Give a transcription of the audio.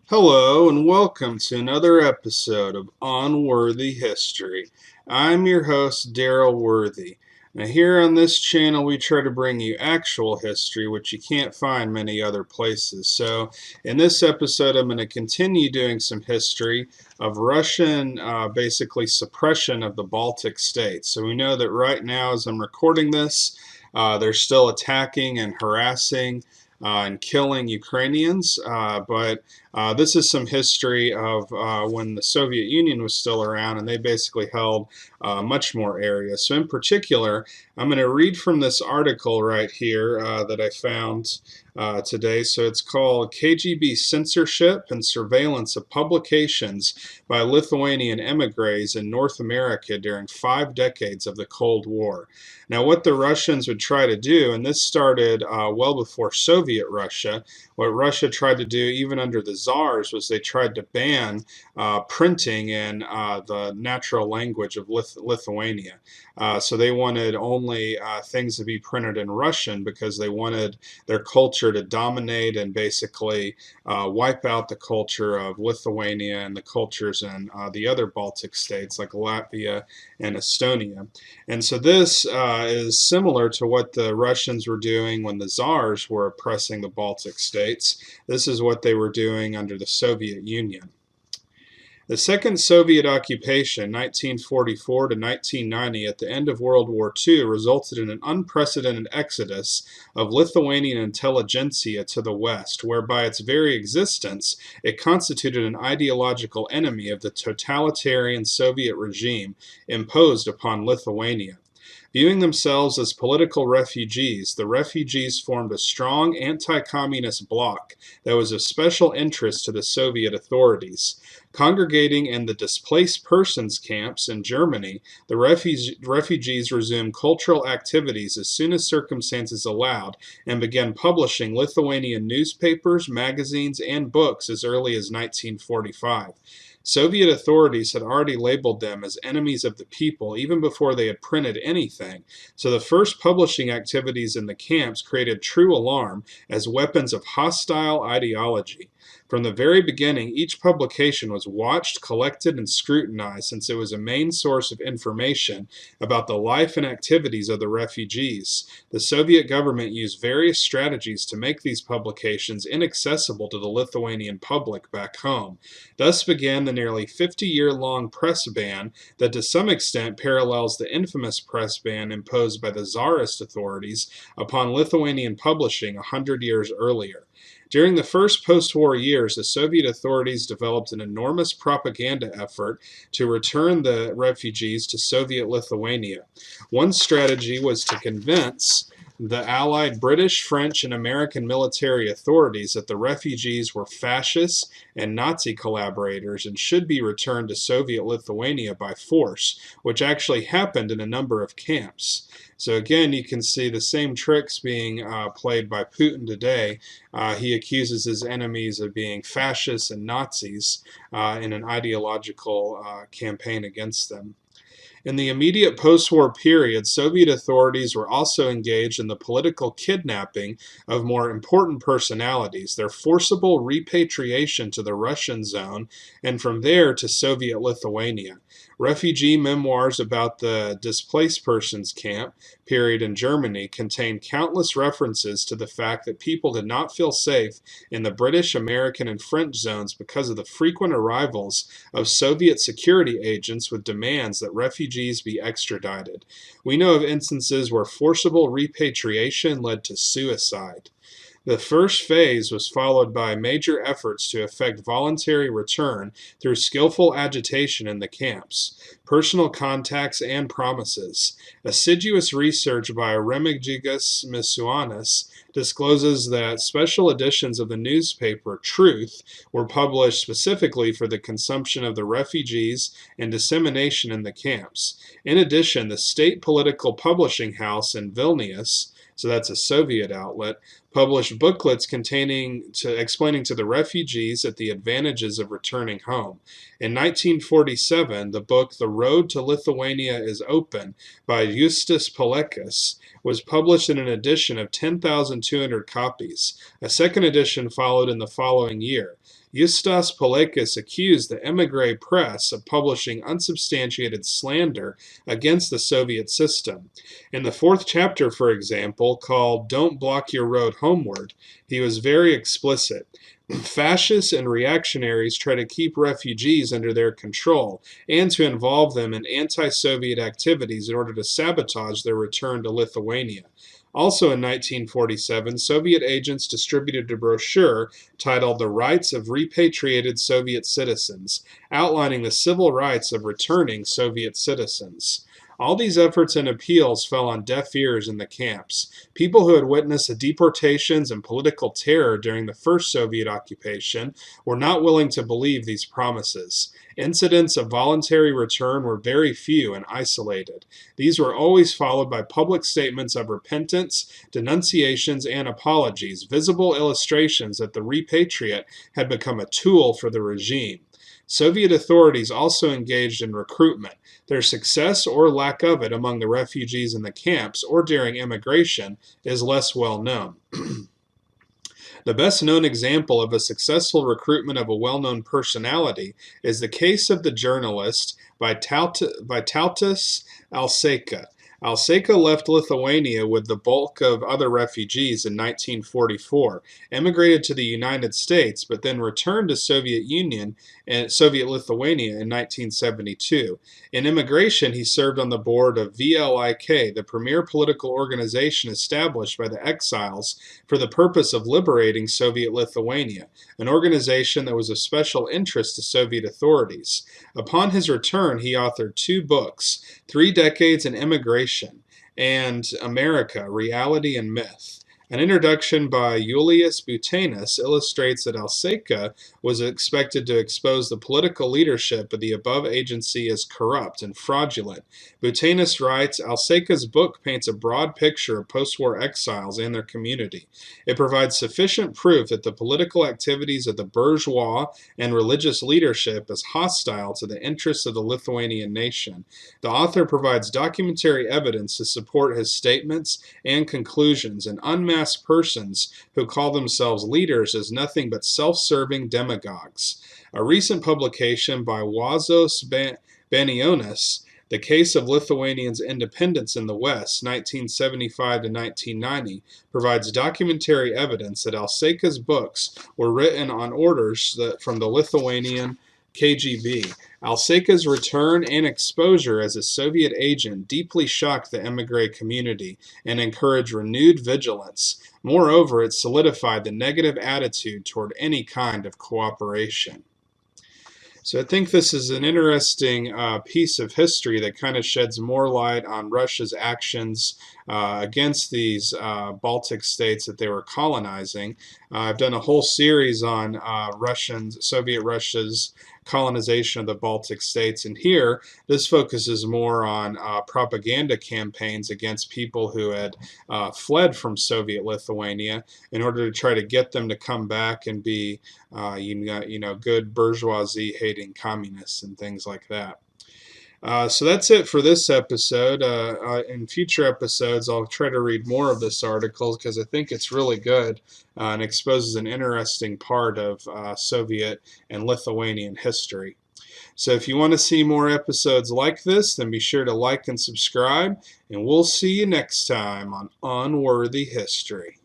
Hello and welcome to another episode of Unworthy History. I'm your host, Daryl Worthy. Now, here on this channel, we try to bring you actual history, which you can't find many other places. So, in this episode, I'm going to continue doing some history of Russian, basically, suppression of the Baltic States. So, we know that right now, as I'm recording this, they're still attacking and harassing and killing Ukrainians, but this is some history of when the Soviet Union was still around, and they basically held much more area. So in particular, I'm going to read from this article right here that I found today. So it's called KGB Censorship and Surveillance of Publications by Lithuanian Emigres in North America During 5 Decades of the Cold War. Now, what the Russians would try to do, and this started well before Soviet Russia, what Russia tried to do even under the Tsars was they tried to ban printing in the natural language of Lithuania. So they wanted only things to be printed in Russian because they wanted their culture to dominate and basically wipe out the culture of Lithuania and the cultures in the other Baltic states like Latvia and Estonia. And so this is similar to what the Russians were doing when the Tsars were oppressing the Baltic states. This is what they were doing under the Soviet Union. The second Soviet occupation, 1944 to 1990, at the end of World War II, resulted in an unprecedented exodus of Lithuanian intelligentsia to the West, where by its very existence it constituted an ideological enemy of the totalitarian Soviet regime imposed upon Lithuania. Viewing themselves as political refugees, the refugees formed a strong anti-communist bloc that was of special interest to the Soviet authorities. Congregating in the displaced persons camps in Germany, the refugees resumed cultural activities as soon as circumstances allowed and began publishing Lithuanian newspapers, magazines, and books as early as 1945. Soviet authorities had already labeled them as enemies of the people even before they had printed anything, so the first publishing activities in the camps created true alarm as weapons of hostile ideology. From the very beginning, each publication was watched, collected, and scrutinized since it was a main source of information about the life and activities of the refugees. The Soviet government used various strategies to make these publications inaccessible to the Lithuanian public back home. Thus began the nearly 50-year-long press ban that to some extent parallels the infamous press ban imposed by the Tsarist authorities upon Lithuanian publishing 100 years earlier. During the first post-war years, the Soviet authorities developed an enormous propaganda effort to return the refugees to Soviet Lithuania. One strategy was to convince the Allied British, French, and American military authorities that the refugees were fascists and Nazi collaborators and should be returned to Soviet Lithuania by force, which actually happened in a number of camps. So again, you can see the same tricks being played by Putin today. He accuses his enemies of being fascists and Nazis in an ideological campaign against them. In the immediate post-war period, Soviet authorities were also engaged in the political kidnapping of more important personalities, their forcible repatriation to the Russian zone, and from there to Soviet Lithuania. Refugee memoirs about the displaced persons camp period in Germany contain countless references to the fact that people did not feel safe in the British, American, and French zones because of the frequent arrivals of Soviet security agents with demands that refugees be extradited. We know of instances where forcible repatriation led to suicide. The first phase was followed by major efforts to effect voluntary return through skillful agitation in the camps, personal contacts, and promises. Assiduous research by Remigijus Lituaunas discloses that special editions of the newspaper Truth were published specifically for the consumption of the refugees and dissemination in the camps. In addition, the state political publishing house in Vilnius, so that's a Soviet outlet, published booklets explaining to the refugees the advantages of returning home. In 1947, the book The Road to Lithuania is Open by Justus Paleckis was published in an edition of 10,200 copies. A second edition followed in the following year. Justas Palackis accused the Emigres press of publishing unsubstantiated slander against the Soviet system. In the fourth chapter, for example, called Don't Block Your Road Homeward, he was very explicit. Fascists and reactionaries try to keep refugees under their control and to involve them in anti-Soviet activities in order to sabotage their return to Lithuania. Also in 1947, Soviet agents distributed a brochure titled The Rights of Repatriated Soviet Citizens, outlining the civil rights of returning Soviet citizens. All these efforts and appeals fell on deaf ears in the camps. People who had witnessed the deportations and political terror during the first Soviet occupation were not willing to believe these promises. Incidents of voluntary return were very few and isolated. These were always followed by public statements of repentance, denunciations, and apologies, visible illustrations that the repatriate had become a tool for the regime. Soviet authorities also engaged in recruitment. Their success or lack of it among the refugees in the camps or during immigration is less well known. The best known example of a successful recruitment of a well-known personality is the case of the journalist Vytautas Alseika. Alseika left Lithuania with the bulk of other refugees in 1944, emigrated to the United States, but then returned to Soviet Lithuania in 1972. In immigration, he served on the board of VLIK, the premier political organization established by the exiles for the purpose of liberating Soviet Lithuania, an organization that was of special interest to Soviet authorities. Upon his return, he authored two books, 3 Decades in Immigration and America, Reality and Myth. An introduction by Julius Butanis illustrates that Alseika was expected to expose the political leadership of the above agency as corrupt and fraudulent. Butanis writes, Alseika's book paints a broad picture of post-war exiles and their community. It provides sufficient proof that the political activities of the bourgeois and religious leadership is hostile to the interests of the Lithuanian nation. The author provides documentary evidence to support his statements and conclusions, and unmasked persons who call themselves leaders as nothing but self-serving demagogues. A recent publication by Wazos Banionis, The Case of Lithuanians' Independence in the West, 1975 to 1990, provides documentary evidence that Alseika's books were written on orders from the Lithuanian KGB. Alseika's return and exposure as a Soviet agent deeply shocked the emigre community and encouraged renewed vigilance. Moreover, it solidified the negative attitude toward any kind of cooperation. So I think this is an interesting piece of history that kind of sheds more light on Russia's actions against these Baltic states that they were colonizing. I've done a whole series on Soviet Russia's colonization of the Baltic states, and here this focuses more on propaganda campaigns against people who had fled from Soviet Lithuania in order to try to get them to come back and be good bourgeoisie hating communists and things like that. So that's it for this episode. In future episodes, I'll try to read more of this article because I think it's really good and exposes an interesting part of Soviet and Lithuanian history. So if you want to see more episodes like this, then be sure to like and subscribe, and we'll see you next time on Unworthy History.